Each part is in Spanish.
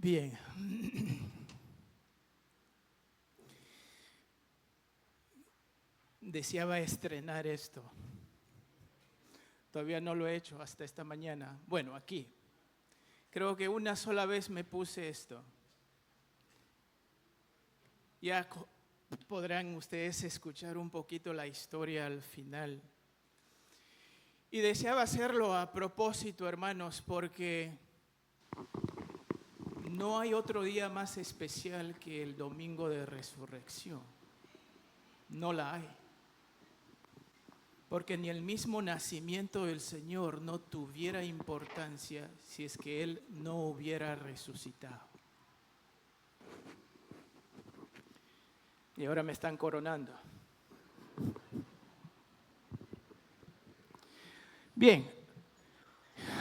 Bien. Deseaba estrenar esto. Todavía no lo he hecho hasta esta mañana. Bueno, aquí. Creo que una sola vez me puse esto. Ya podrán ustedes escuchar un poquito la historia al final. Y deseaba hacerlo a propósito, hermanos, porque no hay otro día más especial que el domingo de resurrección. No la hay. Porque ni el mismo nacimiento del Señor no tuviera importancia si es que Él no hubiera resucitado. Y ahora me están coronando. Bien,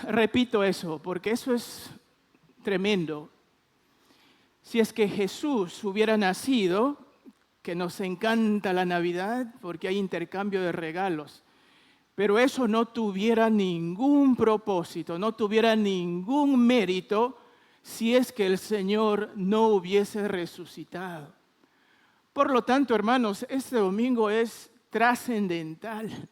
repito eso, porque eso es tremendo. Si es que Jesús hubiera nacido, que nos encanta la Navidad porque hay intercambio de regalos, pero eso no tuviera ningún propósito, no tuviera ningún mérito si es que el Señor no hubiese resucitado. Por lo tanto, hermanos, este domingo es trascendental.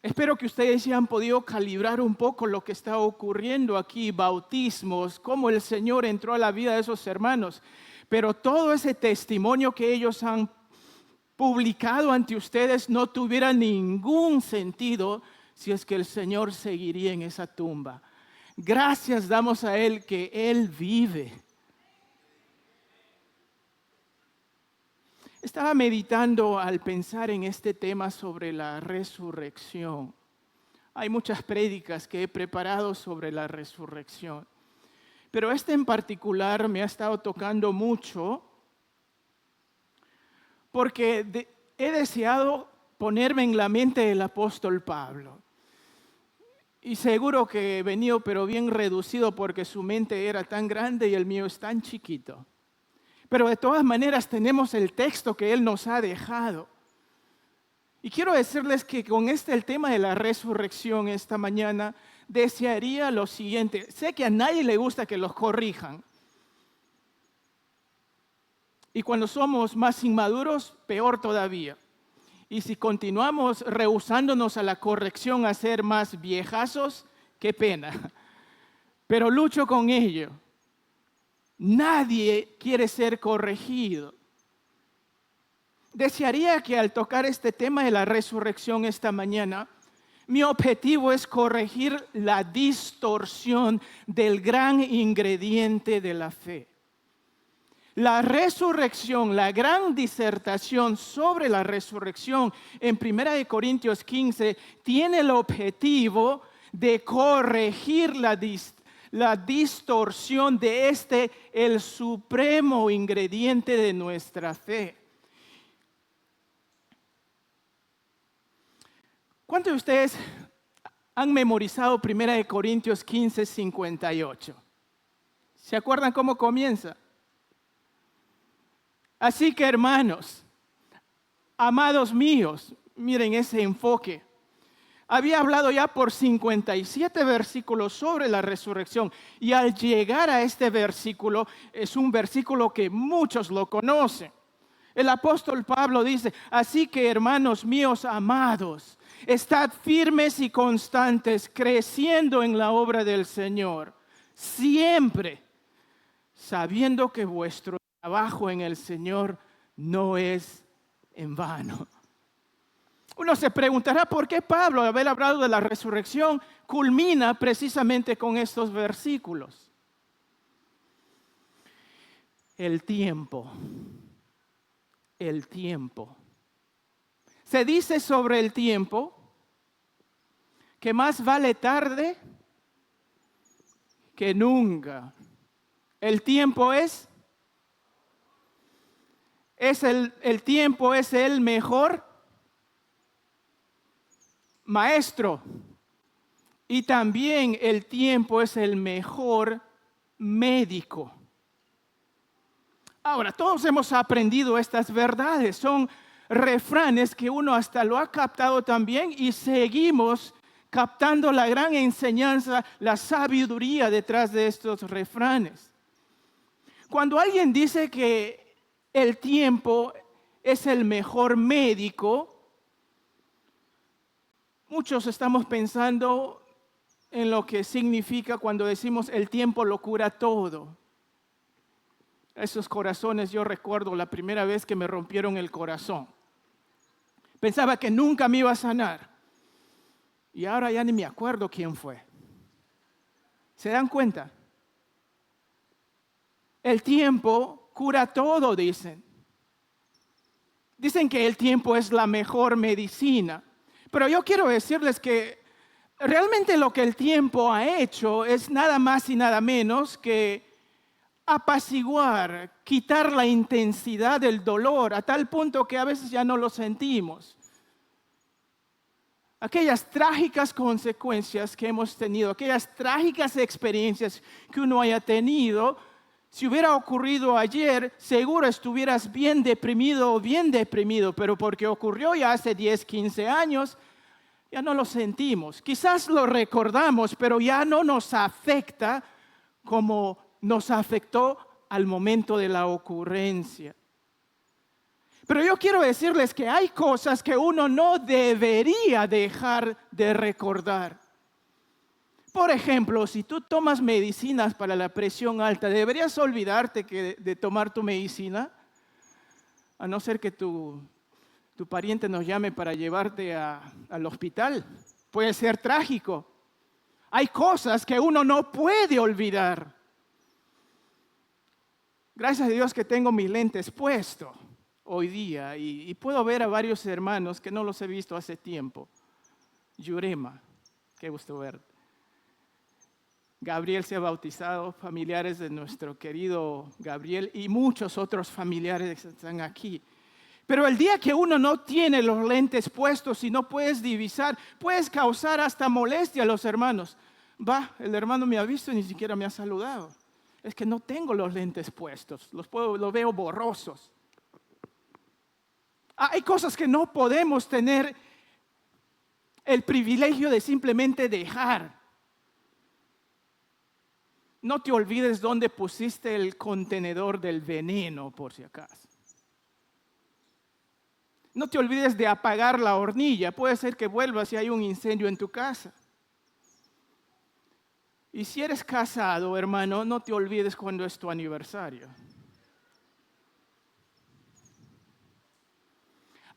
Espero que ustedes ya han podido calibrar un poco lo que está ocurriendo aquí, bautismos, cómo el Señor entró a la vida de esos hermanos. Pero todo ese testimonio que ellos han publicado ante ustedes no tuviera ningún sentido si es que el Señor seguiría en esa tumba. Gracias damos a Él que Él vive. Estaba meditando al pensar en este tema sobre la resurrección. Hay muchas prédicas que he preparado sobre la resurrección, pero este en particular me ha estado tocando mucho porque he deseado ponerme en la mente del apóstol Pablo. Y seguro que he venido pero bien reducido porque su mente era tan grande y el mío es tan chiquito. Pero de todas maneras tenemos el texto que Él nos ha dejado. Y quiero decirles que con el tema de la resurrección esta mañana, desearía lo siguiente. Sé que a nadie le gusta que los corrijan. Y cuando somos más inmaduros, peor todavía. Y si continuamos rehusándonos a la corrección a ser más viejazos, qué pena. Pero lucho con ello. Nadie quiere ser corregido. Desearía que al tocar este tema de la resurrección esta mañana, mi objetivo es corregir la distorsión del gran ingrediente de la fe. La resurrección, la gran disertación sobre la resurrección en 1 Corintios 15 tiene el objetivo de corregir la distorsión de el supremo ingrediente de nuestra fe. ¿Cuántos de ustedes han memorizado 1 Corintios 15, 58? ¿Se acuerdan cómo comienza? Así que, hermanos, amados míos, miren ese enfoque. Había hablado ya por 57 versículos sobre la resurrección y al llegar a este versículo, es un versículo que muchos lo conocen. El apóstol Pablo dice, así que hermanos míos amados, estad firmes y constantes, creciendo en la obra del Señor, siempre sabiendo que vuestro trabajo en el Señor no es en vano. Uno se preguntará por qué Pablo, al haber hablado de la resurrección, culmina precisamente con estos versículos. El tiempo. Se dice sobre el tiempo que más vale tarde que nunca. El tiempo el tiempo es el mejor maestro y también el tiempo es el mejor médico. Ahora, todos hemos aprendido estas verdades, son refranes que uno hasta lo ha captado también y seguimos captando la gran enseñanza, la sabiduría detrás de estos refranes. Cuando alguien dice que el tiempo es el mejor médico, muchos estamos pensando en lo que significa cuando decimos el tiempo lo cura todo. Esos corazones, yo recuerdo la primera vez que me rompieron el corazón. Pensaba que nunca me iba a sanar. Y ahora ya ni me acuerdo quién fue. ¿Se dan cuenta? El tiempo cura todo, dicen. Dicen que el tiempo es la mejor medicina. Pero yo quiero decirles que realmente lo que el tiempo ha hecho es nada más y nada menos que apaciguar, quitar la intensidad del dolor a tal punto que a veces ya no lo sentimos. Aquellas trágicas consecuencias que hemos tenido, aquellas trágicas experiencias que uno haya tenido, si hubiera ocurrido ayer, seguro estuvieras bien deprimido o bien deprimido, pero porque ocurrió ya hace 10, 15 años, ya no lo sentimos. Quizás lo recordamos, pero ya no nos afecta como nos afectó al momento de la ocurrencia. Pero yo quiero decirles que hay cosas que uno no debería dejar de recordar. Por ejemplo, si tú tomas medicinas para la presión alta, ¿deberías olvidarte de tomar tu medicina? A no ser que tu pariente nos llame para llevarte al hospital. Puede ser trágico. Hay cosas que uno no puede olvidar. Gracias a Dios que tengo mis lentes puestos hoy día y puedo ver a varios hermanos que no los he visto hace tiempo. Yurema, qué gusto verte. Gabriel se ha bautizado, familiares de nuestro querido Gabriel y muchos otros familiares están aquí. Pero el día que uno no tiene los lentes puestos y no puedes divisar, puedes causar hasta molestia a los hermanos. El hermano me ha visto y ni siquiera me ha saludado. Es que no tengo los lentes puestos, los veo borrosos. Hay cosas que no podemos tener el privilegio de simplemente dejar. No te olvides dónde pusiste el contenedor del veneno, por si acaso. No te olvides de apagar la hornilla. Puede ser que vuelvas si hay un incendio en tu casa. Y si eres casado, hermano, no te olvides cuando es tu aniversario.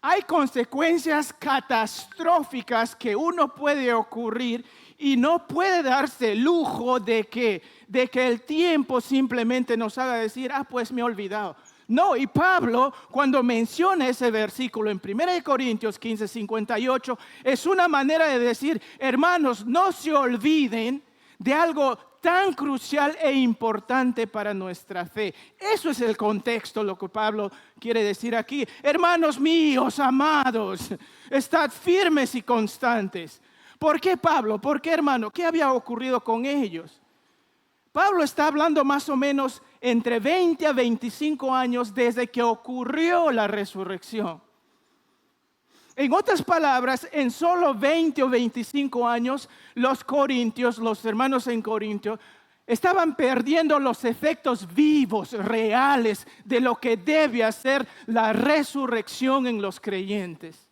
Hay consecuencias catastróficas que uno puede ocurrir y no puede darse el lujo de que el tiempo simplemente nos haga decir, pues me he olvidado. No, y Pablo, cuando menciona ese versículo en 1 Corintios 15, 58, es una manera de decir, hermanos, no se olviden de algo tan crucial e importante para nuestra fe. Eso es el contexto, lo que Pablo quiere decir aquí. Hermanos míos, amados, estad firmes y constantes. ¿Por qué, Pablo? ¿Por qué, hermano? ¿Qué había ocurrido con ellos? Pablo está hablando más o menos entre 20 a 25 años desde que ocurrió la resurrección. En otras palabras, en solo 20 o 25 años, los corintios, los hermanos en Corintio, estaban perdiendo los efectos vivos, reales, de lo que debe hacer la resurrección en los creyentes.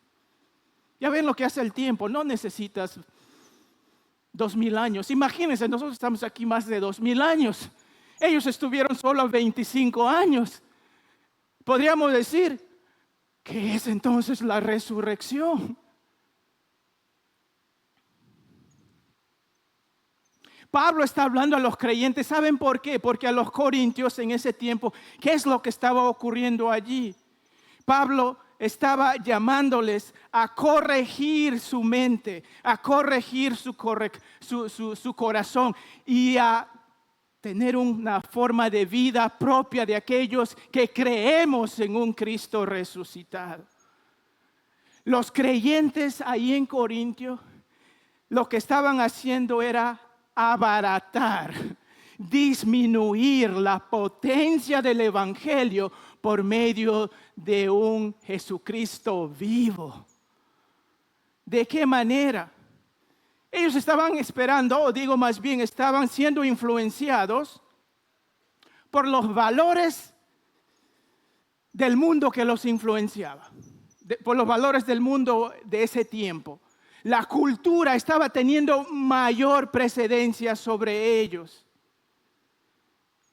Ya ven lo que hace el tiempo, no necesitas 2000 años. Imagínense, nosotros estamos aquí más de 2000 años. Ellos estuvieron solo 25 años. Podríamos decir, ¿qué es entonces la resurrección? Pablo está hablando a los creyentes. ¿Saben por qué? Porque a los corintios en ese tiempo, ¿qué es lo que estaba ocurriendo allí? Pablo estaba llamándoles a corregir su mente, a corregir su corazón y a tener una forma de vida propia de aquellos que creemos en un Cristo resucitado. Los creyentes ahí en Corintio, lo que estaban haciendo era abaratar, disminuir la potencia del evangelio por medio de un Jesucristo vivo. ¿De qué manera? Ellos estaban esperando, o digo más bien, estaban siendo influenciados por los valores del mundo que los influenciaba, por los valores del mundo de ese tiempo. La cultura estaba teniendo mayor precedencia sobre ellos.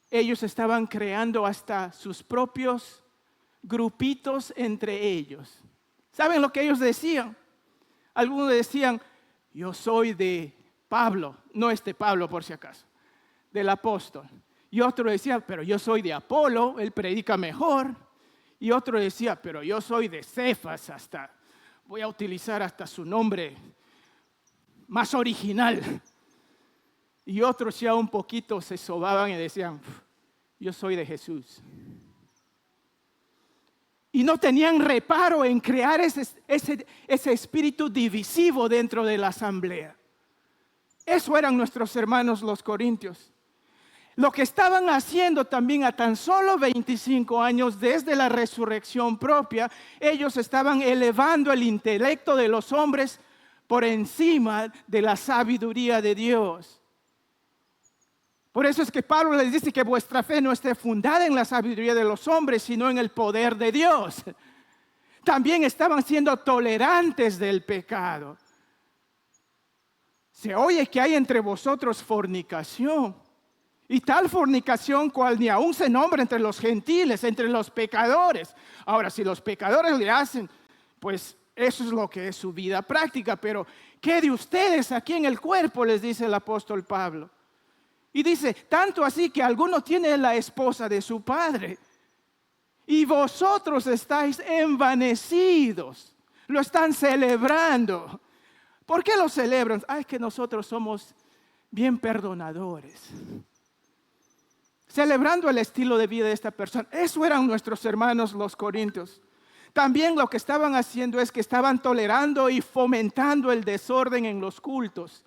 Ellos estaban creando hasta sus propios grupitos entre ellos. ¿Saben lo que ellos decían? Algunos decían, yo soy de Pablo, no este Pablo por si acaso, del apóstol. Y otro decía, pero yo soy de Apolo, él predica mejor. Y otro decía, pero yo soy de Cefas, hasta voy a utilizar hasta su nombre más original. Y otros ya un poquito se sobaban y decían, yo soy de Jesús. Y no tenían reparo en crear ese espíritu divisivo dentro de la asamblea. Eso eran nuestros hermanos los corintios. Lo que estaban haciendo también a tan solo 25 años desde la resurrección propia, ellos estaban elevando el intelecto de los hombres por encima de la sabiduría de Dios. Por eso es que Pablo les dice que vuestra fe no esté fundada en la sabiduría de los hombres, sino en el poder de Dios. También estaban siendo tolerantes del pecado. Se oye que hay entre vosotros fornicación. Y tal fornicación cual ni aún se nombra entre los gentiles, entre los pecadores. Ahora, si los pecadores le hacen, pues eso es lo que es su vida práctica. Pero, ¿qué de ustedes aquí en el cuerpo? Les dice el apóstol Pablo. Y dice, tanto así que alguno tiene la esposa de su padre. Y vosotros estáis envanecidos. Lo están celebrando. ¿Por qué lo celebran? Es que nosotros somos bien perdonadores. Celebrando el estilo de vida de esta persona. Eso eran nuestros hermanos los corintios. También lo que estaban haciendo es que estaban tolerando y fomentando el desorden en los cultos.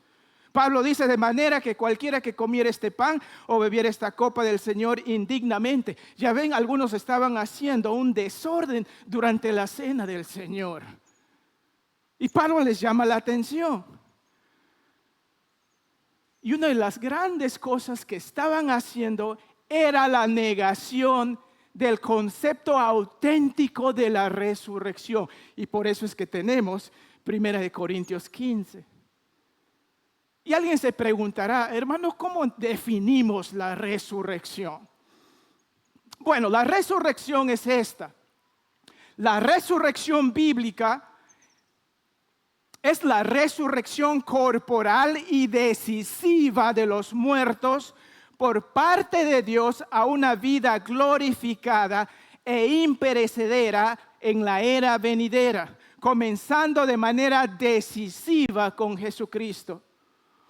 Pablo dice, de manera que cualquiera que comiera este pan o bebiera esta copa del Señor indignamente. Ya ven, algunos estaban haciendo un desorden durante la cena del Señor. Y Pablo les llama la atención. Y una de las grandes cosas que estaban haciendo era la negación del concepto auténtico de la resurrección. Y por eso es que tenemos 1 Corintios 15. Y alguien se preguntará, hermano, ¿cómo definimos la resurrección? Bueno, la resurrección es esta. La resurrección bíblica es la resurrección corporal y decisiva de los muertos por parte de Dios a una vida glorificada e imperecedera en la era venidera, comenzando de manera decisiva con Jesucristo.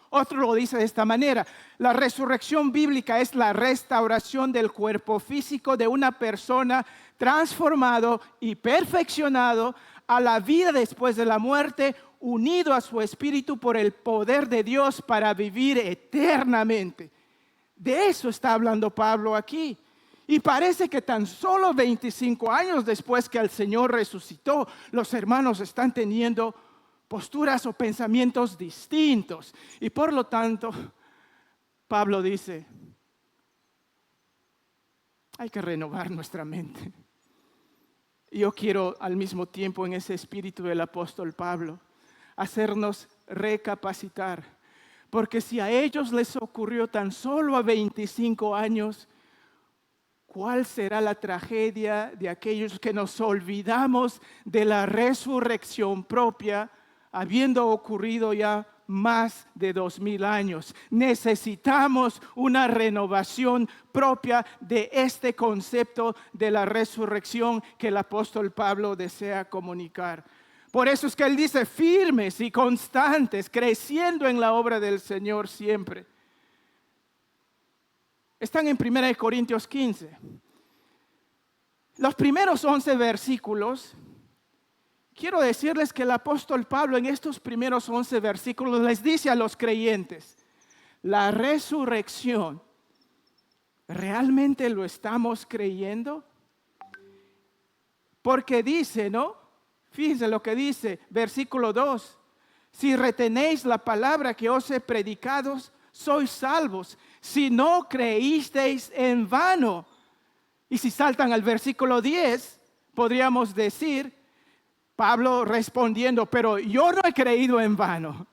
Otro lo dice de esta manera: la resurrección bíblica es la restauración del cuerpo físico de una persona transformado y perfeccionado a la vida después de la muerte, unido a su espíritu por el poder de Dios para vivir eternamente. De eso está hablando Pablo aquí. Y parece que tan solo 25 años después que el Señor resucitó, los hermanos están teniendo posturas o pensamientos distintos. Y por lo tanto, Pablo dice, hay que renovar nuestra mente. Y yo quiero al mismo tiempo, en ese espíritu del apóstol Pablo, hacernos recapacitar. Porque si a ellos les ocurrió tan solo a 25 años, ¿cuál será la tragedia de aquellos que nos olvidamos de la resurrección propia, habiendo ocurrido ya más de 2000 años? Necesitamos una renovación propia de este concepto de la resurrección que el apóstol Pablo desea comunicar. Por eso es que él dice, firmes y constantes, creciendo en la obra del Señor siempre. Están en 1 Corintios 15. Los primeros 11 versículos, quiero decirles que el apóstol Pablo en estos primeros 11 versículos les dice a los creyentes, la resurrección, ¿realmente lo estamos creyendo? Porque dice, ¿no? Fíjense lo que dice, versículo 2. Si retenéis la palabra que os he predicado, sois salvos. Si no creísteis en vano. Y si saltan al versículo 10, podríamos decir, Pablo respondiendo, pero yo no he creído en vano.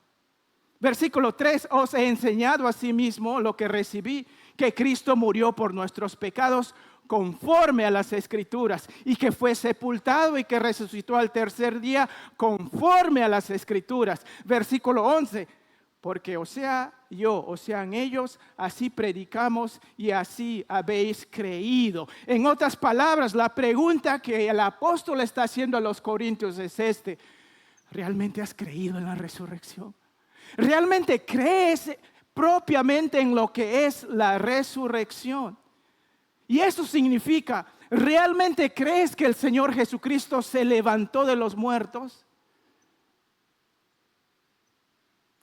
Versículo 3, os he enseñado a sí mismo lo que recibí, que Cristo murió por nuestros pecados conforme a las Escrituras, y que fue sepultado y que resucitó al tercer día conforme a las Escrituras. Versículo 11, porque o sea yo, o sean ellos, así predicamos y así habéis creído. En otras palabras, la pregunta que el apóstol está haciendo a los corintios es ¿realmente has creído en la resurrección? ¿Realmente crees propiamente en lo que es la resurrección? Y eso significa, ¿realmente crees que el Señor Jesucristo se levantó de los muertos?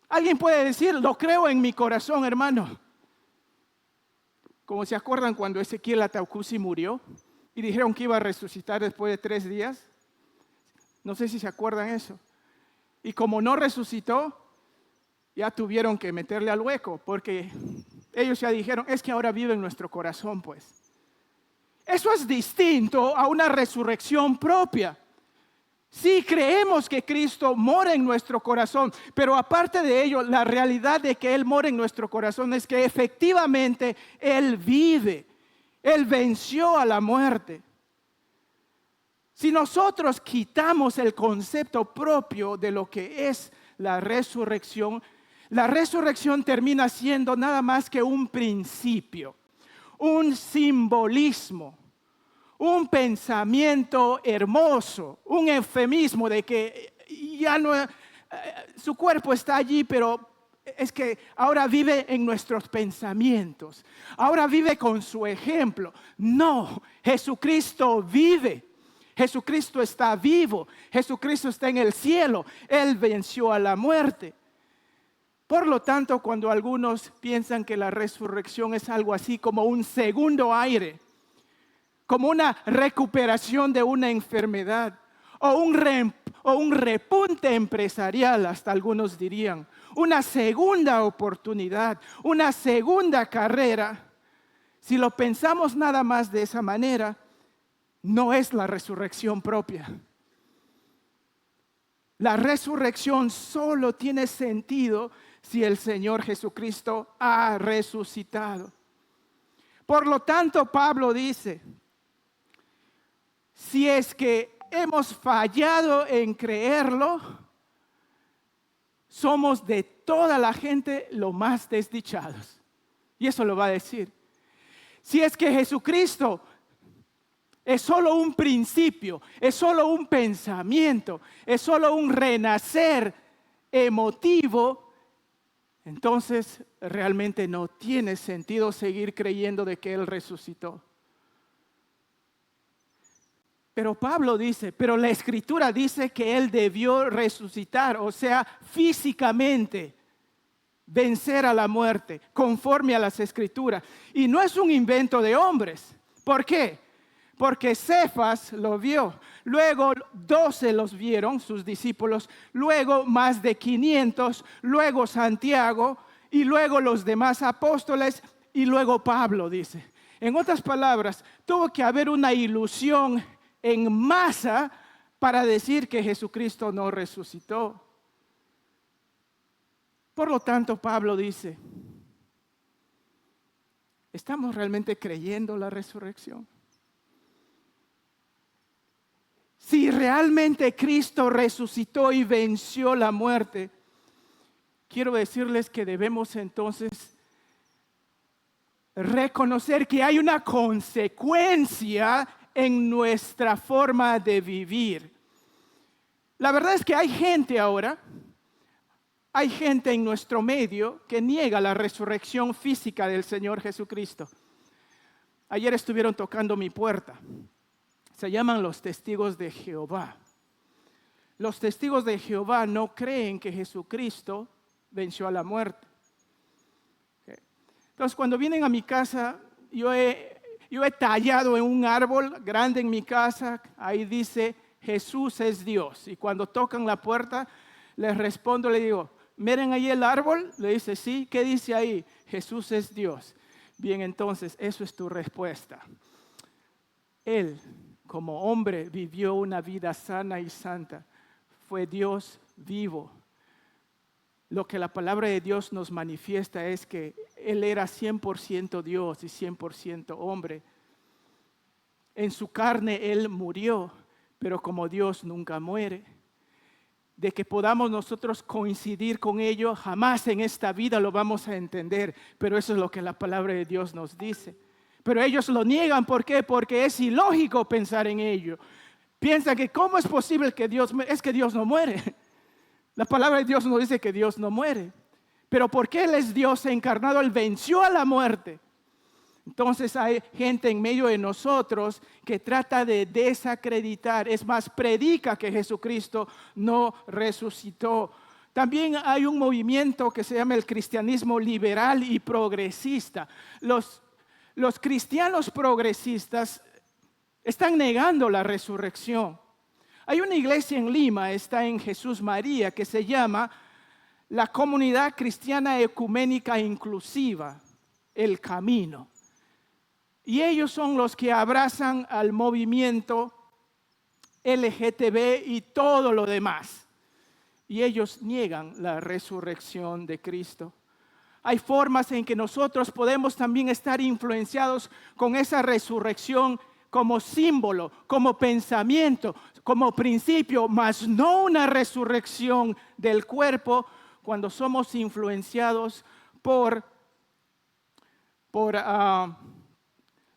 Alguien puede decir, lo creo en mi corazón, hermano. Como se acuerdan cuando Ezequiel Ataucusi murió y dijeron que iba a resucitar después de 3 días. No sé si se acuerdan eso. Y como no resucitó, ya tuvieron que meterle al hueco, porque ellos ya dijeron, es que ahora vive en nuestro corazón, pues. Eso es distinto a una resurrección propia. Sí, creemos que Cristo mora en nuestro corazón, pero aparte de ello, la realidad de que Él mora en nuestro corazón es que efectivamente Él vive. Él venció a la muerte. Si nosotros quitamos el concepto propio de lo que es la resurrección termina siendo nada más que un principio, un simbolismo, un pensamiento hermoso, un eufemismo de que ya no, su cuerpo está allí, pero es que ahora vive en nuestros pensamientos, ahora vive con su ejemplo. No, Jesucristo vive. Jesucristo está vivo, Jesucristo está en el cielo, Él venció a la muerte. Por lo tanto, cuando algunos piensan que la resurrección es algo así como un segundo aire, como una recuperación de una enfermedad o un repunte empresarial, hasta algunos dirían, una segunda oportunidad, una segunda carrera, si lo pensamos nada más de esa manera, no es la resurrección propia. La resurrección solo tiene sentido si el Señor Jesucristo ha resucitado. Por lo tanto, Pablo dice, si es que hemos fallado en creerlo, somos de toda la gente lo más desdichados. Y eso lo va a decir. Si es que Jesucristo es solo un principio, es solo un pensamiento, es solo un renacer emotivo, entonces realmente no tiene sentido seguir creyendo de que Él resucitó. Pero Pablo dice, pero la Escritura dice que Él debió resucitar, o sea, físicamente vencer a la muerte, conforme a las Escrituras. Y no es un invento de hombres. ¿Por qué? Porque Cefas lo vio, luego 12 los vieron, sus discípulos, luego más de 500, luego Santiago y luego los demás apóstoles y luego Pablo, dice. En otras palabras, tuvo que haber una ilusión en masa para decir que Jesucristo no resucitó. Por lo tanto, Pablo dice, ¿estamos realmente creyendo la resurrección? Si realmente Cristo resucitó y venció la muerte, quiero decirles que debemos entonces reconocer que hay una consecuencia en nuestra forma de vivir. La verdad es que hay gente ahora, hay gente en nuestro medio que niega la resurrección física del Señor Jesucristo. Ayer estuvieron tocando mi puerta. Se llaman los testigos de Jehová. Los testigos de Jehová no creen que Jesucristo venció a la muerte. Entonces, cuando vienen a mi casa, yo he tallado en un árbol grande en mi casa, ahí dice, Jesús es Dios. Y cuando tocan la puerta, les respondo, le digo, miren ahí el árbol. Le dice, sí, ¿qué dice ahí? Jesús es Dios. Bien, entonces, eso es tu respuesta. Él, como hombre, vivió una vida sana y santa. Fue Dios vivo. Lo que la palabra de Dios nos manifiesta es que Él era 100% Dios y 100% hombre. En su carne Él murió, pero como Dios nunca muere. De que podamos nosotros coincidir con ello, jamás en esta vida lo vamos a entender, pero eso es lo que la palabra de Dios nos dice. Pero ellos lo niegan, ¿por qué? Porque es ilógico pensar en ello. Piensan que ¿cómo es posible que Dios no muere? La palabra de Dios nos dice que Dios no muere. Pero porque Él es Dios encarnado, Él venció a la muerte. Entonces hay gente en medio de nosotros que trata de desacreditar, es más, predica que Jesucristo no resucitó. También hay un movimiento que se llama el cristianismo liberal y progresista. Los cristianos progresistas están negando la resurrección. Hay una iglesia en Lima, está en Jesús María, que se llama la Comunidad Cristiana Ecuménica Inclusiva, El Camino. Y ellos son los que abrazan al movimiento LGTB y todo lo demás. Y ellos niegan la resurrección de Cristo. Hay formas en que nosotros podemos también estar influenciados con esa resurrección como símbolo, como pensamiento, como principio, mas no una resurrección del cuerpo cuando somos influenciados por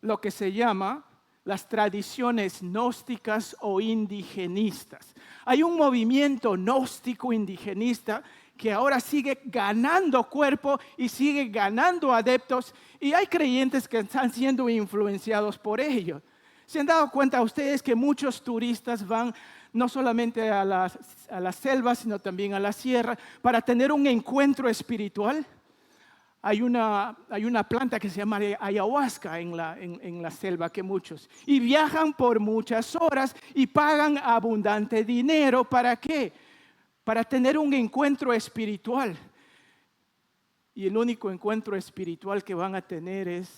lo que se llama las tradiciones gnósticas o indigenistas. Hay un movimiento gnóstico indigenista que ahora sigue ganando cuerpo y sigue ganando adeptos, y hay creyentes que están siendo influenciados por ello. ¿Se han dado cuenta ustedes que muchos turistas van no solamente a la selva, sino también a la sierra para tener un encuentro espiritual? Hay una planta que se llama ayahuasca en la selva, que muchos. Y viajan por muchas horas y pagan abundante dinero. ¿Para qué? Para tener un encuentro espiritual. Y el único encuentro espiritual que van a tener es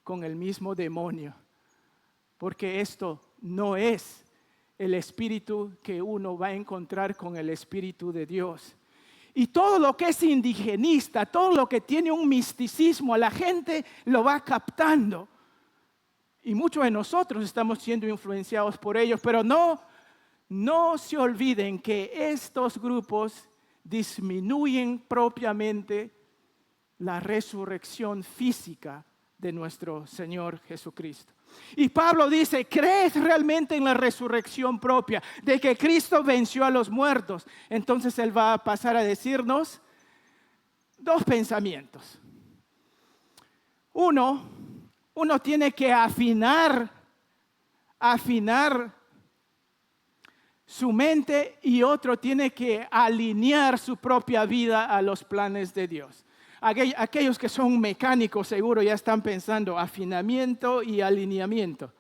con el mismo demonio. Porque esto no es el espíritu que uno va a encontrar con el Espíritu de Dios. Y todo lo que es indigenista, todo lo que tiene un misticismo, a la gente lo va captando. Y muchos de nosotros estamos siendo influenciados por ellos, pero no se olviden que estos grupos disminuyen propiamente la resurrección física de nuestro Señor Jesucristo. Y Pablo dice, ¿crees realmente en la resurrección propia de que Cristo venció a los muertos? Entonces él va a pasar a decirnos dos pensamientos. Uno tiene que afinar su mente, y otro tiene que alinear su propia vida a los planes de Dios. Aquellos que son mecánicos seguro ya están pensando afinamiento y alineamiento.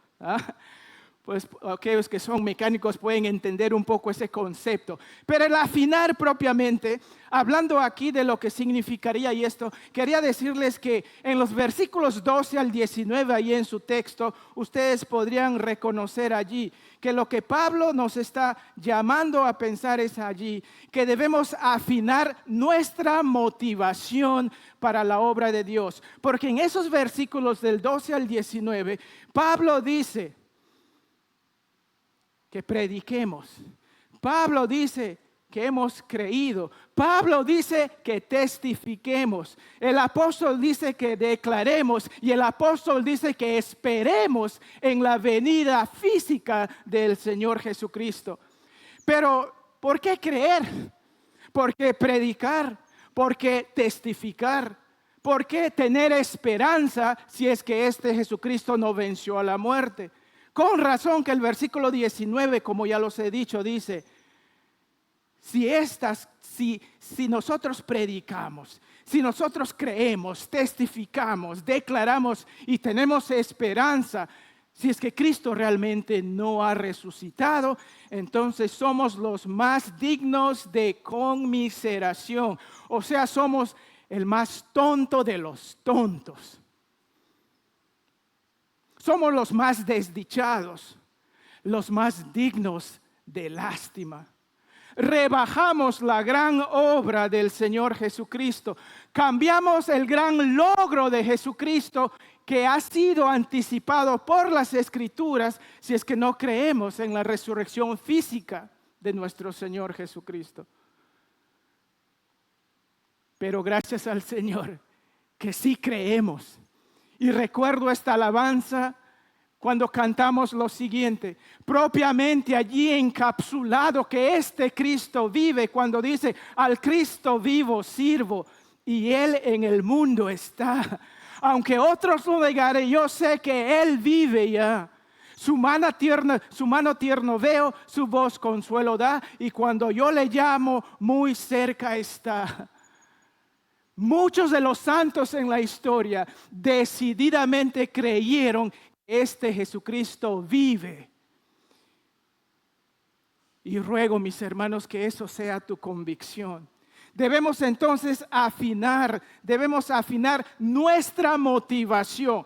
Pues aquellos que son mecánicos pueden entender un poco ese concepto. Pero el afinar propiamente, hablando aquí de lo que significaría y esto, quería decirles que en los versículos 12 al 19, ahí en su texto, ustedes podrían reconocer allí que lo que Pablo nos está llamando a pensar es allí, que debemos afinar nuestra motivación para la obra de Dios. Porque en esos versículos del 12 al 19, Pablo dice que prediquemos. Pablo dice que hemos creído. Pablo dice que testifiquemos. El apóstol dice que declaremos. Y el apóstol dice que esperemos en la venida física del Señor Jesucristo. Pero, ¿por qué creer? ¿Por qué predicar? ¿Por qué testificar? ¿Por qué tener esperanza si es que este Jesucristo no venció a la muerte? Con razón que el versículo 19, como ya los he dicho, dice, si nosotros predicamos, si nosotros creemos, testificamos, declaramos y tenemos esperanza, Si es que Cristo realmente no ha resucitado, entonces somos los más dignos de conmiseración. O sea, somos el más tonto de los tontos. Somos los más desdichados, los más dignos de lástima. Rebajamos la gran obra del Señor Jesucristo. Cambiamos el gran logro de Jesucristo que ha sido anticipado por las Escrituras si es que no creemos en la resurrección física de nuestro Señor Jesucristo. Pero gracias al Señor que sí creemos. Y recuerdo esta alabanza cuando cantamos lo siguiente, propiamente allí encapsulado que este Cristo vive, cuando dice, al Cristo vivo sirvo y Él en el mundo está. Aunque otros lo negaren, yo sé que Él vive ya. Su mano tierno veo, su voz consuelo da, y cuando yo le llamo, muy cerca está. Muchos de los santos en la historia decididamente creyeron que este Jesucristo vive. Y ruego, mis hermanos, que eso sea tu convicción. Debemos entonces afinar nuestra motivación.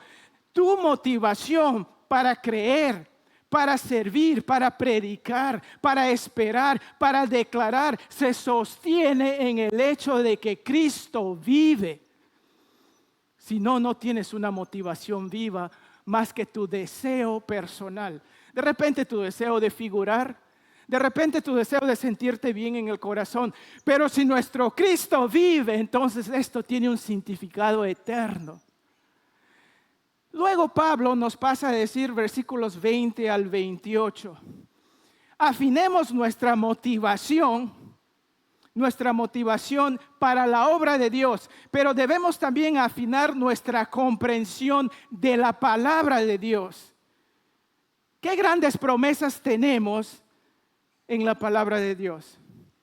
Tu motivación para creer, para servir, para predicar, para esperar, para declarar, se sostiene en el hecho de que Cristo vive. Si no, no tienes una motivación viva más que tu deseo personal. De repente tu deseo de figurar, de repente tu deseo de sentirte bien en el corazón. Pero si nuestro Cristo vive, entonces esto tiene un significado eterno. Luego Pablo nos pasa a decir versículos 20 al 28. Afinemos nuestra motivación para la obra de Dios, pero debemos también afinar nuestra comprensión de la palabra de Dios. ¿Qué grandes promesas tenemos en la palabra de Dios?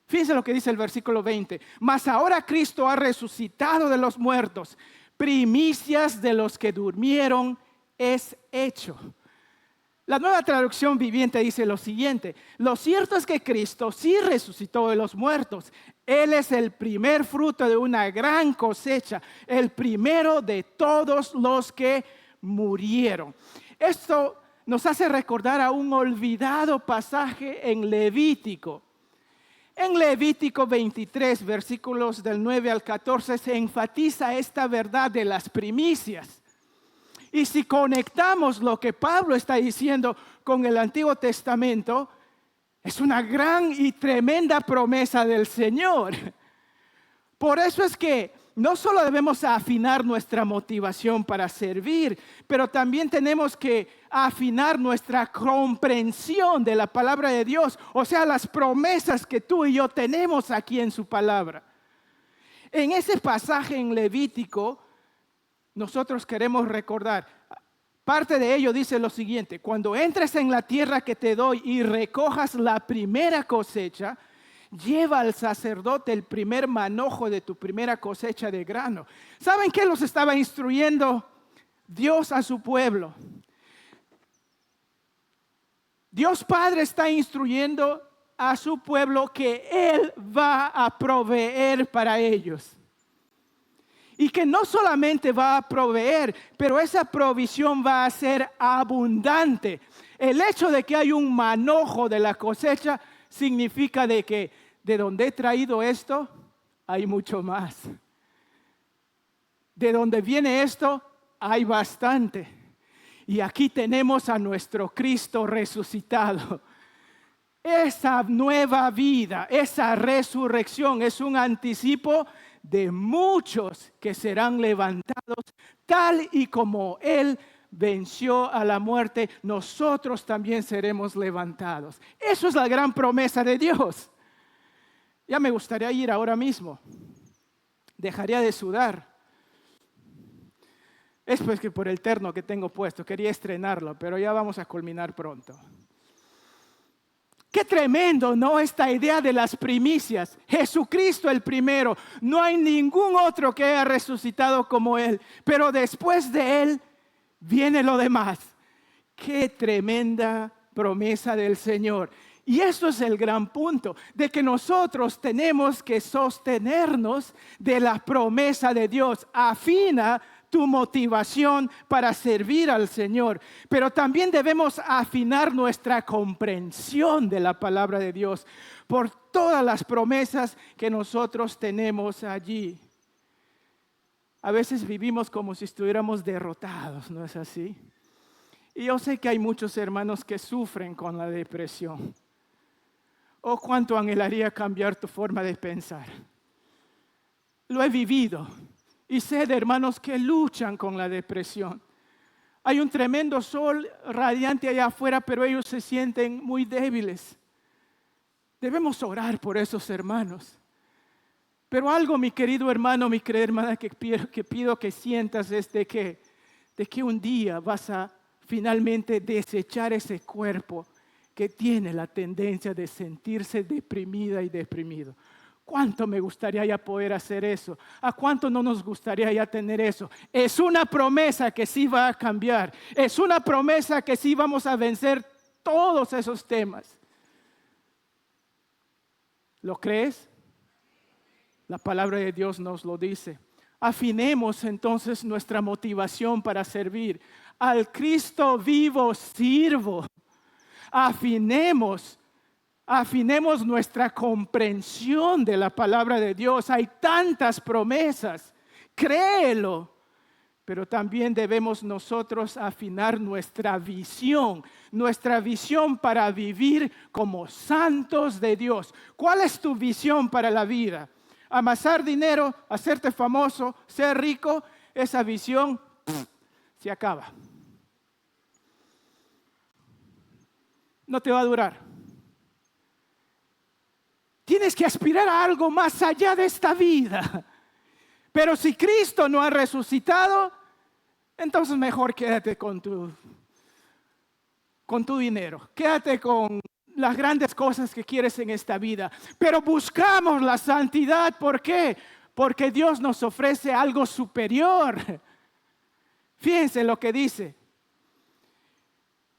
Fíjense lo que dice el versículo 20. Mas ahora Cristo ha resucitado de los muertos, primicias de los que durmieron es hecho. La Nueva Traducción Viviente dice lo siguiente: lo cierto es que Cristo sí resucitó de los muertos. Él es el primer fruto de una gran cosecha, el primero de todos los que murieron. Esto nos hace recordar a un olvidado pasaje en Levítico. En Levítico 23, versículos del 9 al 14, se enfatiza esta verdad de las primicias. Y si conectamos lo que Pablo está diciendo con el Antiguo Testamento, es una gran y tremenda promesa del Señor. Por eso es que no solo debemos afinar nuestra motivación para servir, pero también tenemos que afinar nuestra comprensión de la palabra de Dios, o sea, las promesas que tú y yo tenemos aquí en su palabra. En ese pasaje en Levítico, nosotros queremos recordar, parte de ello dice lo siguiente: cuando entres en la tierra que te doy y recojas la primera cosecha, lleva al sacerdote el primer manojo de tu primera cosecha de grano. ¿Saben qué los estaba instruyendo Dios a su pueblo? Dios Padre está instruyendo a su pueblo que Él va a proveer para ellos. Y que no solamente va a proveer, pero esa provisión va a ser abundante. El hecho de que hay un manojo de la cosecha significa de que de donde he traído esto, hay mucho más. De donde viene esto, hay bastante. Y aquí tenemos a nuestro Cristo resucitado. Esa nueva vida, esa resurrección es un anticipo de muchos que serán levantados, tal y como Él venció a la muerte, nosotros también seremos levantados. Eso es la gran promesa de Dios. Ya me gustaría ir ahora mismo. Dejaría de sudar. Es pues que por el terno que tengo puesto, quería estrenarlo, pero ya vamos a culminar pronto. Qué tremendo, ¿no? Esta idea de las primicias. Jesucristo el primero. No hay ningún otro que haya resucitado como Él. Pero después de Él viene lo demás. Qué tremenda promesa del Señor. Y eso es el gran punto, de que nosotros tenemos que sostenernos de la promesa de Dios. Afina tu motivación para servir al Señor, pero también debemos afinar nuestra comprensión de la palabra de Dios por todas las promesas que nosotros tenemos allí. A veces vivimos como si estuviéramos derrotados, ¿no es así? Y yo sé que hay muchos hermanos que sufren con la depresión. Oh, cuánto anhelaría cambiar tu forma de pensar. Lo he vivido y sé de hermanos que luchan con la depresión. Hay un tremendo sol radiante allá afuera, pero ellos se sienten muy débiles. Debemos orar por esos hermanos. Pero algo, mi querido hermano, mi querida hermana, que pido que sientas es de que un día vas a finalmente desechar ese cuerpo que tiene la tendencia de sentirse deprimida y deprimido. ¿Cuánto me gustaría ya poder hacer eso? ¿A cuánto no nos gustaría ya tener eso? Es una promesa que sí va a cambiar. Es una promesa que sí vamos a vencer todos esos temas. ¿Lo crees? La palabra de Dios nos lo dice. Afinemos entonces nuestra motivación para servir. Al Cristo vivo sirvo. Afinemos nuestra comprensión de la palabra de Dios. Hay tantas promesas, créelo. Pero también debemos nosotros afinar nuestra visión para vivir como santos de Dios. ¿Cuál es tu visión para la vida? Amasar dinero, hacerte famoso, ser rico, esa visión se acaba. No te va a durar. Tienes que aspirar a algo más allá de esta vida. Pero si Cristo no ha resucitado, entonces mejor quédate con tu dinero. Quédate con las grandes cosas que quieres en esta vida. Pero buscamos la santidad. ¿Por qué? Porque Dios nos ofrece algo superior. Fíjense lo que dice.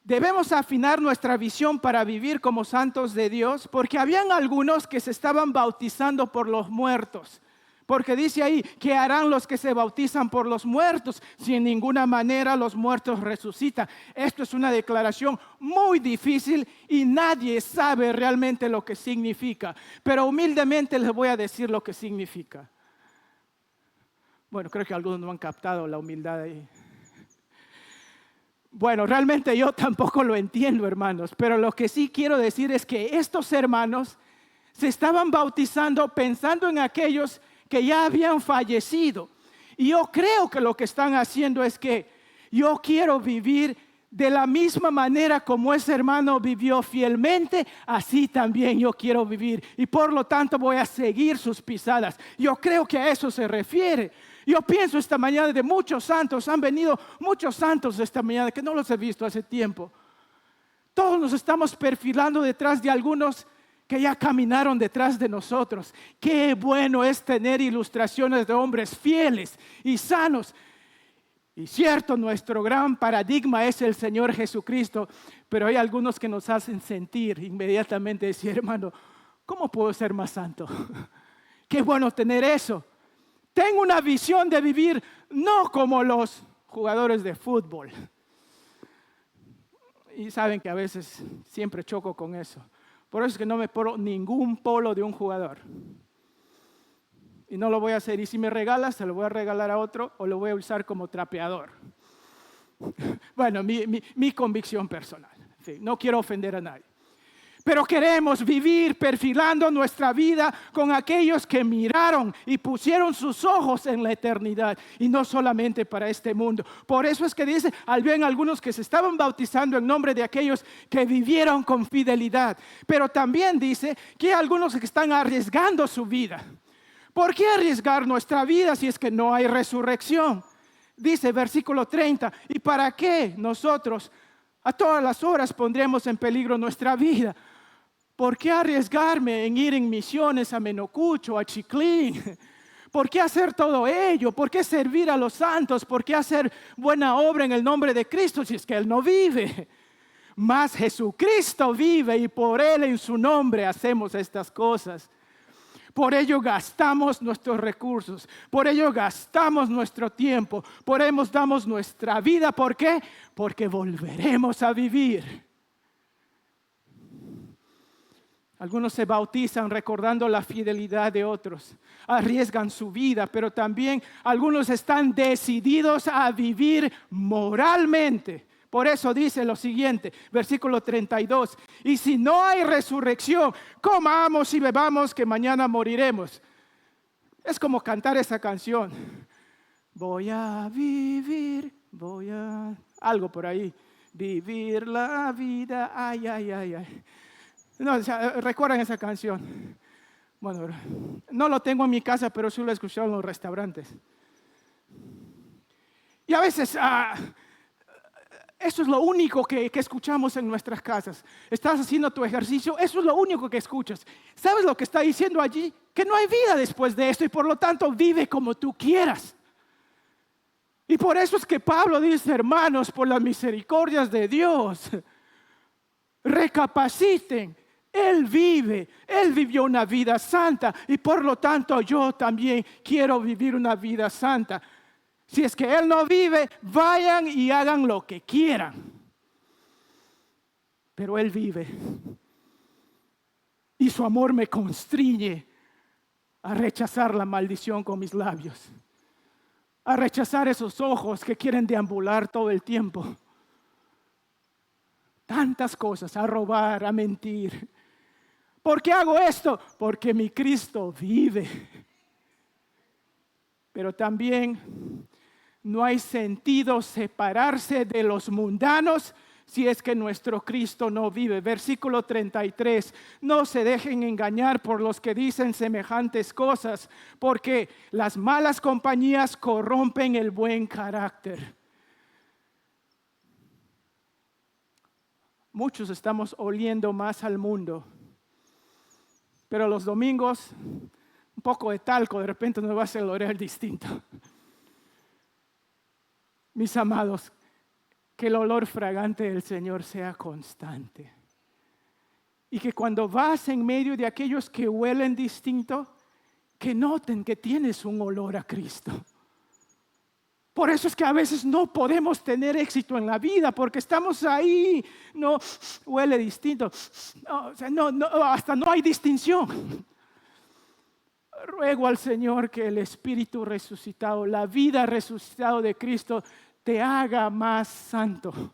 Debemos afinar nuestra visión para vivir como santos de Dios, porque habían algunos que se estaban bautizando por los muertos. Porque dice ahí, ¿qué harán los que se bautizan por los muertos? Si en ninguna manera los muertos resucitan. Esto es una declaración muy difícil y nadie sabe realmente lo que significa. Pero humildemente les voy a decir lo que significa. Bueno, creo que algunos no han captado la humildad ahí. Bueno, realmente yo tampoco lo entiendo, hermanos. Pero lo que sí quiero decir es que estos hermanos se estaban bautizando pensando en aquellos que ya habían fallecido. Y yo creo que lo que están haciendo es que yo quiero vivir de la misma manera como ese hermano vivió fielmente, así también yo quiero vivir. Y por lo tanto voy a seguir sus pisadas. Yo creo que a eso se refiere. Yo pienso esta mañana de muchos santos, han venido muchos santos esta mañana que no los he visto hace tiempo. Todos nos estamos perfilando detrás de algunos que ya caminaron detrás de nosotros. Qué bueno es tener ilustraciones de hombres fieles y sanos. Y cierto, nuestro gran paradigma es el Señor Jesucristo, pero hay algunos que nos hacen sentir inmediatamente, decir, hermano, ¿cómo puedo ser más santo? Qué bueno tener eso. Tengo una visión de vivir no como los jugadores de fútbol. Y saben que a veces siempre choco con eso. Por eso es que no me pongo ningún polo de un jugador. Y no lo voy a hacer. Y si me regalas, se lo voy a regalar a otro o lo voy a usar como trapeador. Bueno, mi convicción personal. Sí, no quiero ofender a nadie. Pero queremos vivir perfilando nuestra vida con aquellos que miraron y pusieron sus ojos en la eternidad y no solamente para este mundo. Por eso es que dice, habían algunos que se estaban bautizando en nombre de aquellos que vivieron con fidelidad. Pero también dice que hay algunos que están arriesgando su vida. ¿Por qué arriesgar nuestra vida si es que no hay resurrección? Dice versículo 30, ¿y para qué nosotros a todas las horas pondremos en peligro nuestra vida? ¿Por qué arriesgarme en ir en misiones a Menocucho, a Chiclín? ¿Por qué hacer todo ello? ¿Por qué servir a los santos? ¿Por qué hacer buena obra en el nombre de Cristo si es que Él no vive? Mas Jesucristo vive y por Él en su nombre hacemos estas cosas. Por ello gastamos nuestros recursos, por ello gastamos nuestro tiempo, por ello damos nuestra vida. ¿Por qué? Porque volveremos a vivir. Algunos se bautizan recordando la fidelidad de otros, arriesgan su vida, pero también algunos están decididos a vivir moralmente. Por eso dice lo siguiente, versículo 32. Y si no hay resurrección, comamos y bebamos que mañana moriremos. Es como cantar esa canción. Voy a vivir, algo por ahí. Vivir la vida, ay, ay, ay, ay. No, ¿recuerdan esa canción? Bueno, no lo tengo en mi casa, pero sí lo he escuchado en los restaurantes. Y a veces... eso es lo único que escuchamos en nuestras casas. Estás haciendo tu ejercicio, eso es lo único que escuchas. ¿Sabes lo que está diciendo allí? Que no hay vida después de esto y por lo tanto vive como tú quieras. Y por eso es que Pablo dice, hermanos, por las misericordias de Dios, recapaciten. Él vive, Él vivió una vida santa y por lo tanto yo también quiero vivir una vida santa. Si es que Él no vive, vayan y hagan lo que quieran. Pero Él vive. Y su amor me constriñe a rechazar la maldición con mis labios. A rechazar esos ojos que quieren deambular todo el tiempo. Tantas cosas, a robar, a mentir. ¿Por qué hago esto? Porque mi Cristo vive. Pero también... no hay sentido separarse de los mundanos si es que nuestro Cristo no vive. Versículo 33. No se dejen engañar por los que dicen semejantes cosas, porque las malas compañías corrompen el buen carácter. Muchos estamos oliendo más al mundo, pero los domingos un poco de talco de repente nos va a hacer oler distinto. Mis amados, que el olor fragante del Señor sea constante. Y que cuando vas en medio de aquellos que huelen distinto, que noten que tienes un olor a Cristo. Por eso es que a veces no podemos tener éxito en la vida, porque estamos ahí, no huele distinto. Hasta no hay distinción. Ruego al Señor que el Espíritu resucitado, la vida resucitado de Cristo, te haga más santo.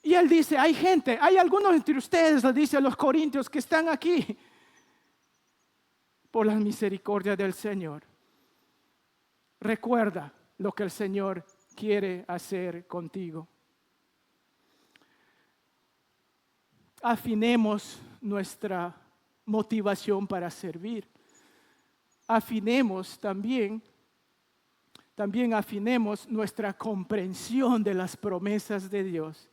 Y Él dice, hay gente, hay algunos entre ustedes, le dice a los corintios, que están aquí por la misericordia del Señor. Recuerda lo que el Señor quiere hacer contigo. Afinemos nuestra motivación para servir. Afinemos también afinemos nuestra comprensión de las promesas de Dios,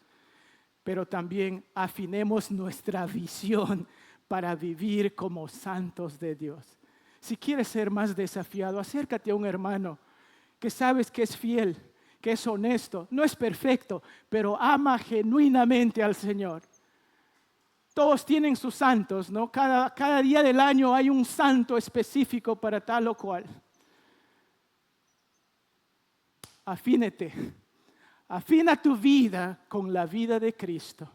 pero también afinemos nuestra visión para vivir como santos de Dios. Si quieres ser más desafiado, acércate a un hermano que sabes que es fiel, que es honesto, no es perfecto, pero ama genuinamente al Señor. Todos tienen sus santos, ¿no? Cada día del año hay un santo específico para tal o cual. Afina tu vida con la vida de Cristo,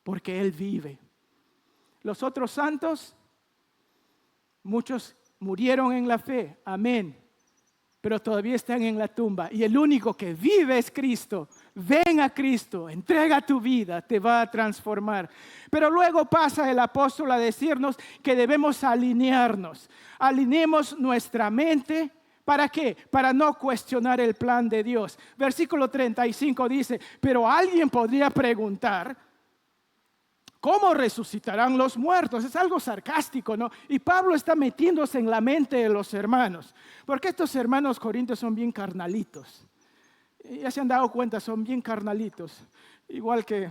porque Él vive. Los otros santos, muchos murieron en la fe, amén, pero todavía están en la tumba. Y el único que vive es Cristo. Ven a Cristo, entrega tu vida, te va a transformar. Pero luego pasa el apóstol a decirnos que debemos alinearnos. Alineemos nuestra mente. ¿Para qué? Para no cuestionar el plan de Dios. Versículo 35 dice, pero alguien podría preguntar, ¿cómo resucitarán los muertos? Es algo sarcástico, ¿no? Y Pablo está metiéndose en la mente de los hermanos, porque estos hermanos corintios son bien carnalitos. Ya se han dado cuenta, son bien carnalitos, igual que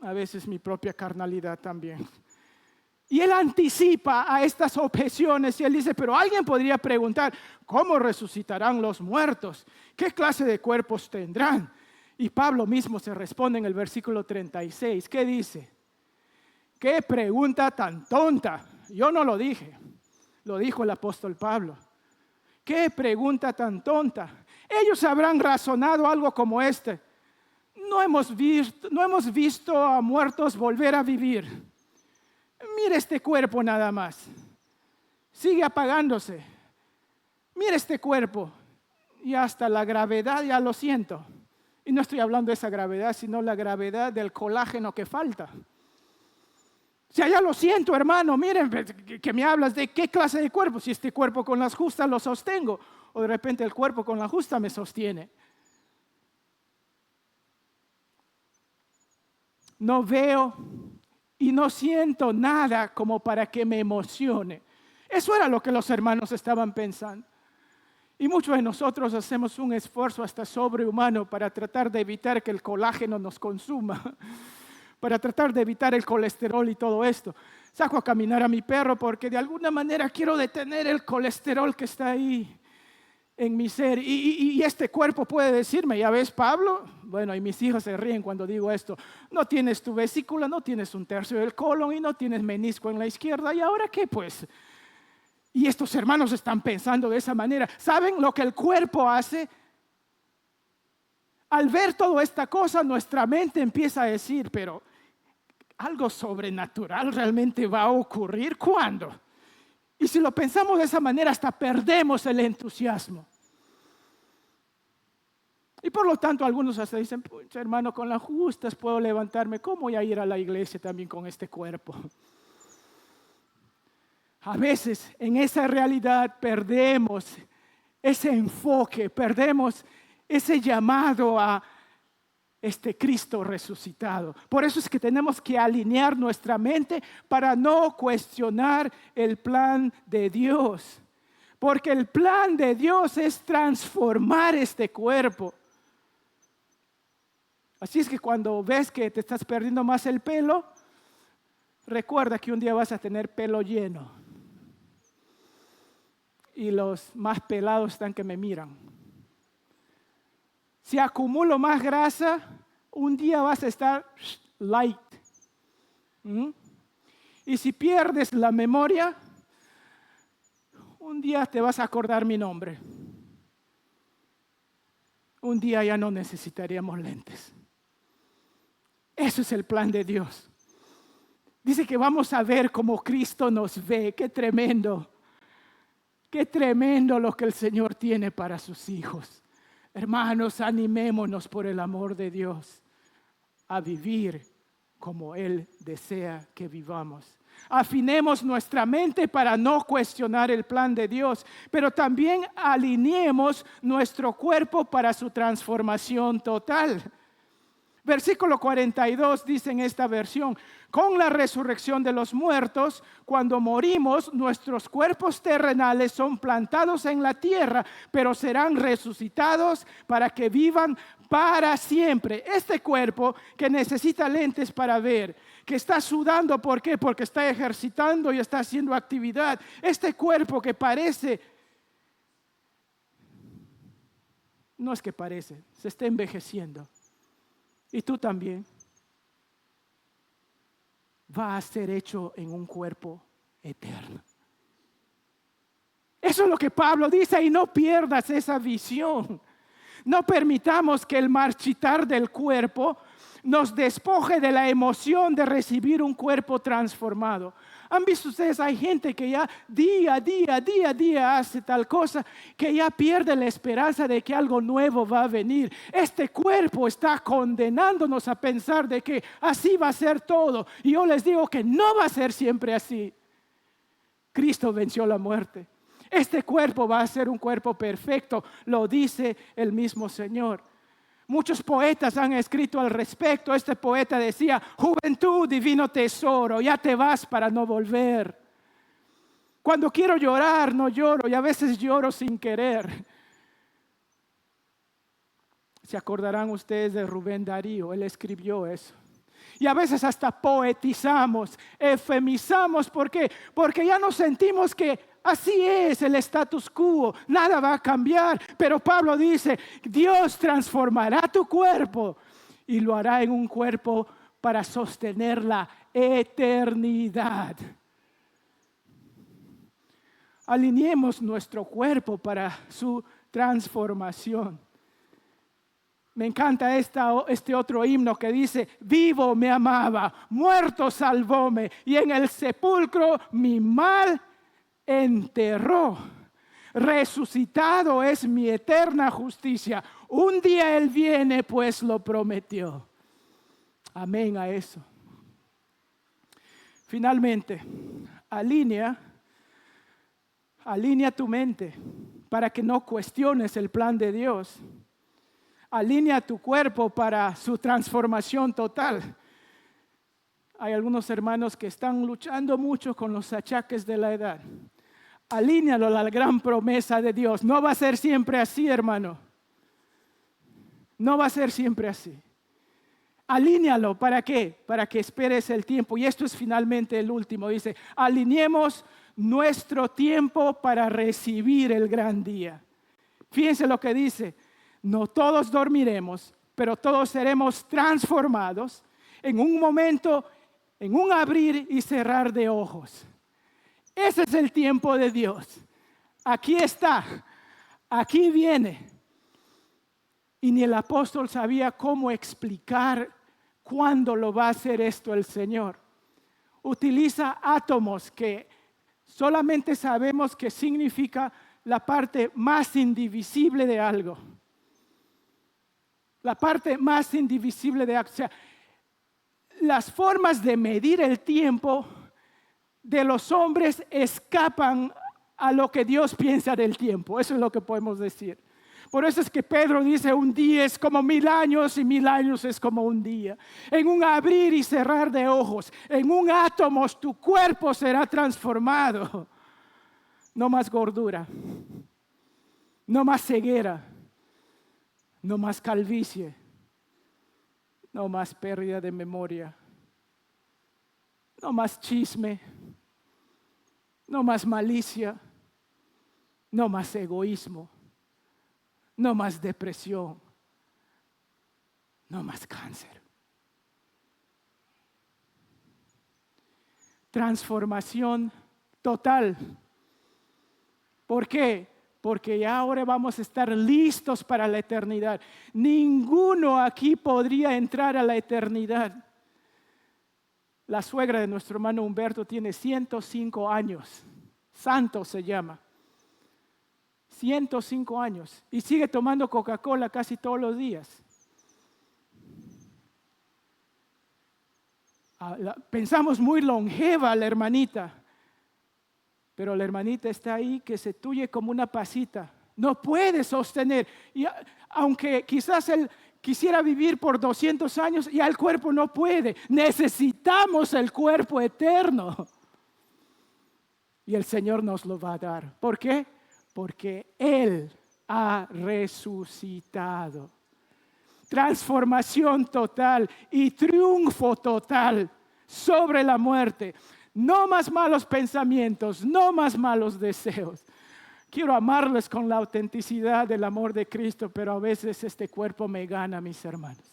a veces mi propia carnalidad también. Y él anticipa a estas objeciones y él dice, pero alguien podría preguntar, ¿cómo resucitarán los muertos? ¿Qué clase de cuerpos tendrán? Y Pablo mismo se responde en el versículo 36. ¿Qué dice? ¡Qué pregunta tan tonta! Yo no lo dije, lo dijo el apóstol Pablo. ¡Qué pregunta tan tonta! Ellos habrán razonado algo como este. No hemos visto a muertos volver a vivir. Mira este cuerpo nada más. Sigue apagándose. Mira este cuerpo. Y hasta la gravedad ya lo siento. Y no estoy hablando de esa gravedad, sino la gravedad del colágeno que falta. O sea, ya lo siento, hermano. Miren, que me hablas de qué clase de cuerpo. Si este cuerpo con las justas lo sostengo. O de repente el cuerpo con la justa me sostiene. No veo y no siento nada como para que me emocione. Eso era lo que los hermanos estaban pensando. Y muchos de nosotros hacemos un esfuerzo hasta sobrehumano para tratar de evitar que el colágeno nos consuma, para tratar de evitar el colesterol y todo esto. Saco a caminar a mi perro porque de alguna manera quiero detener el colesterol que está ahí en mi ser. Y este cuerpo puede decirme, ¿ya ves, Pablo? Bueno, y mis hijos se ríen cuando digo esto. No tienes tu vesícula, no tienes un tercio del colon y no tienes menisco en la izquierda. ¿Y ahora qué, pues? Y estos hermanos están pensando de esa manera. ¿Saben lo que el cuerpo hace? Al ver toda esta cosa, nuestra mente empieza a decir, pero algo sobrenatural realmente va a ocurrir. ¿Cuándo? Y si lo pensamos de esa manera, hasta perdemos el entusiasmo. Y por lo tanto, algunos hasta dicen, pucha, hermano, con las justas puedo levantarme. ¿Cómo voy a ir a la iglesia también con este cuerpo? A veces en esa realidad perdemos ese enfoque, perdemos ese llamado a este Cristo resucitado. Por eso es que tenemos que alinear nuestra mente para no cuestionar el plan de Dios. Porque el plan de Dios es transformar este cuerpo. Así es que cuando ves que te estás perdiendo más el pelo, recuerda que un día vas a tener pelo lleno. Y los más pelados están que me miran. Si acumulo más grasa, un día vas a estar light. Y si pierdes la memoria, un día te vas a acordar mi nombre. Un día ya no necesitaríamos lentes. Eso es el plan de Dios. Dice que vamos a ver cómo Cristo nos ve. ¡Qué tremendo! ¡Qué tremendo lo que el Señor tiene para sus hijos! Hermanos, animémonos por el amor de Dios a vivir como Él desea que vivamos. Afinemos nuestra mente para no cuestionar el plan de Dios, pero también alineemos nuestro cuerpo para su transformación total. Versículo 42 dice en esta versión, con la resurrección de los muertos, cuando morimos, nuestros cuerpos terrenales son plantados en la tierra, pero serán resucitados para que vivan para siempre. Este cuerpo que necesita lentes para ver, que está sudando, ¿por qué? Porque está ejercitando y está haciendo actividad. Este cuerpo que parece, no es que parece, se está envejeciendo. Y tú también. Va a ser hecho en un cuerpo eterno. Eso es lo que Pablo dice y no pierdas esa visión. No permitamos que el marchitar del cuerpo nos despoje de la emoción de recibir un cuerpo transformado. ¿Han visto ustedes? Hay gente que ya día a día hace tal cosa que ya pierde la esperanza de que algo nuevo va a venir. Este cuerpo está condenándonos a pensar de que así va a ser todo. Y yo les digo que no va a ser siempre así. Cristo venció la muerte. Este cuerpo va a ser un cuerpo perfecto, lo dice el mismo Señor. Muchos poetas han escrito al respecto. Este poeta decía, juventud, divino tesoro, ya te vas para no volver. Cuando quiero llorar, no lloro y a veces lloro sin querer. Se acordarán ustedes de Rubén Darío, él escribió eso. Y a veces hasta poetizamos, efemizamos. ¿Por qué? Porque ya nos sentimos que así es el status quo, nada va a cambiar. Pero Pablo dice, Dios transformará tu cuerpo y lo hará en un cuerpo para sostener la eternidad. Alineemos nuestro cuerpo para su transformación. Me encanta este otro himno que dice, vivo me amaba, muerto salvóme, y en el sepulcro mi mal enterró. Resucitado es mi eterna justicia. Un día Él viene, pues lo prometió. Amén a eso. Finalmente, alinea tu mente para que no cuestiones el plan de Dios. Alinea tu cuerpo para su transformación total. Hay algunos hermanos que están luchando mucho con los achaques de la edad. Alínealo a la gran promesa de Dios. No va a ser siempre así, hermano. No va a ser siempre así. Alínealo, ¿para qué? Para que esperes el tiempo. Y esto es finalmente el último. Dice, alineemos nuestro tiempo para recibir el gran día. Fíjense lo que dice. No todos dormiremos, pero todos seremos transformados en un momento, en un abrir y cerrar de ojos. Ese es el tiempo de Dios. Aquí está, aquí viene. Y ni el apóstol sabía cómo explicar cuándo lo va a hacer esto el Señor. Utiliza átomos que solamente sabemos que significa la parte más indivisible de algo. La parte más indivisible de algo. O sea, las formas de medir el tiempo de los hombres escapan a lo que Dios piensa del tiempo. Eso es lo que podemos decir. Por eso es que Pedro dice, un día es como 1000 años y 1000 años es como un día. En un abrir y cerrar de ojos, en un átomo, tu cuerpo será transformado. No más gordura, no más ceguera, no más calvicie, no más pérdida de memoria, no más chisme, no más malicia, no más egoísmo, no más depresión, no más cáncer. Transformación total. ¿Por qué? Porque ya ahora vamos a estar listos para la eternidad. Ninguno aquí podría entrar a la eternidad. La suegra de nuestro hermano Humberto tiene 105 años. Santo se llama. 105 años. Y sigue tomando Coca-Cola casi todos los días. Pensamos muy longeva la hermanita. Pero la hermanita está ahí que se tuye como una pasita. No puede sostener. Y aunque quizás él quisiera vivir por 200 años, ya el cuerpo no puede. Necesitamos el cuerpo eterno. Y el Señor nos lo va a dar. ¿Por qué? Porque Él ha resucitado. Transformación total y triunfo total sobre la muerte. No más malos pensamientos, no más malos deseos. Quiero amarles con la autenticidad del amor de Cristo, pero a veces este cuerpo me gana, mis hermanos.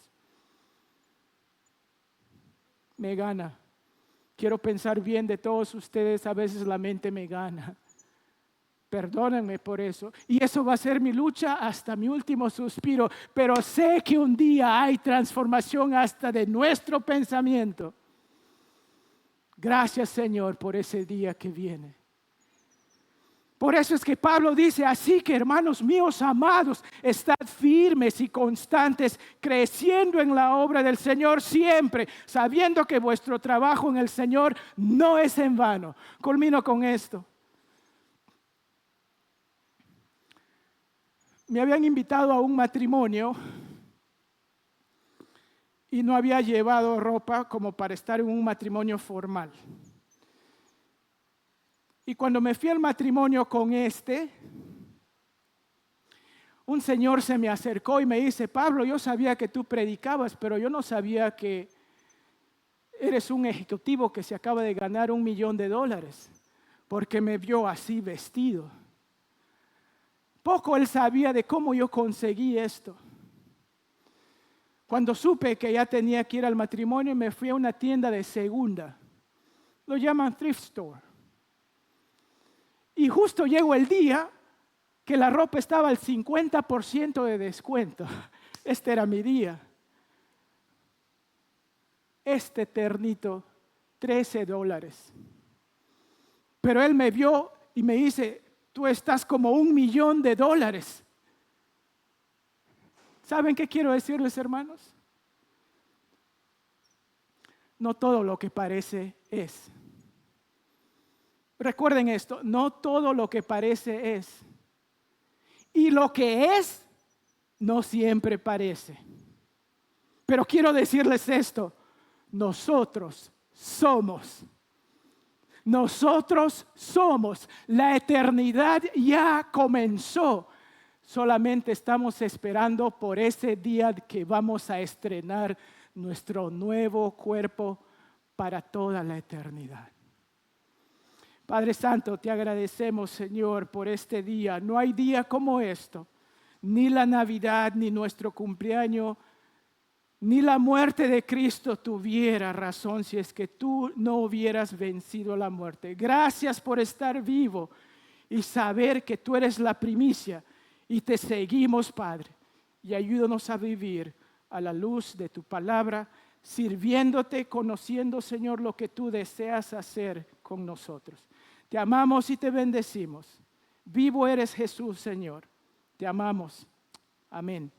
Me gana. Quiero pensar bien de todos ustedes, a veces la mente me gana. Perdónenme por eso. Y eso va a ser mi lucha hasta mi último suspiro. Pero sé que un día hay transformación hasta de nuestro pensamiento. Gracias, Señor, por ese día que viene. Por eso es que Pablo dice, así que hermanos míos amados, estad firmes y constantes, creciendo en la obra del Señor siempre, sabiendo que vuestro trabajo en el Señor no es en vano. Culmino con esto. Me habían invitado a un matrimonio y no había llevado ropa como para estar en un matrimonio formal. Y cuando me fui al matrimonio con un señor se me acercó y me dice, Pablo, yo sabía que tú predicabas, pero yo no sabía que eres un ejecutivo que se acaba de ganar $1 millón, porque me vio así vestido. Poco él sabía de cómo yo conseguí esto. Cuando supe que ya tenía que ir al matrimonio, me fui a una tienda de segunda. Lo llaman thrift store. Y justo llegó el día que la ropa estaba al 50% de descuento. Este era mi día. Este ternito, $13. Pero él me vio y me dice, tú estás como $1 millón. ¿Saben qué quiero decirles, hermanos? No todo lo que parece es. Recuerden esto, no todo lo que parece es. Y lo que es, no siempre parece. Pero quiero decirles esto, nosotros somos. La eternidad ya comenzó. Solamente estamos esperando por ese día que vamos a estrenar nuestro nuevo cuerpo para toda la eternidad. Padre Santo, te agradecemos, Señor, por este día. No hay día como esto, ni la Navidad, ni nuestro cumpleaños, ni la muerte de Cristo tuviera razón si es que tú no hubieras vencido la muerte. Gracias por estar vivo y saber que tú eres la primicia y te seguimos, Padre. Y ayúdanos a vivir a la luz de tu palabra, sirviéndote, conociendo, Señor, lo que tú deseas hacer con nosotros. Te amamos y te bendecimos. Vivo eres Jesús, Señor. Te amamos. Amén.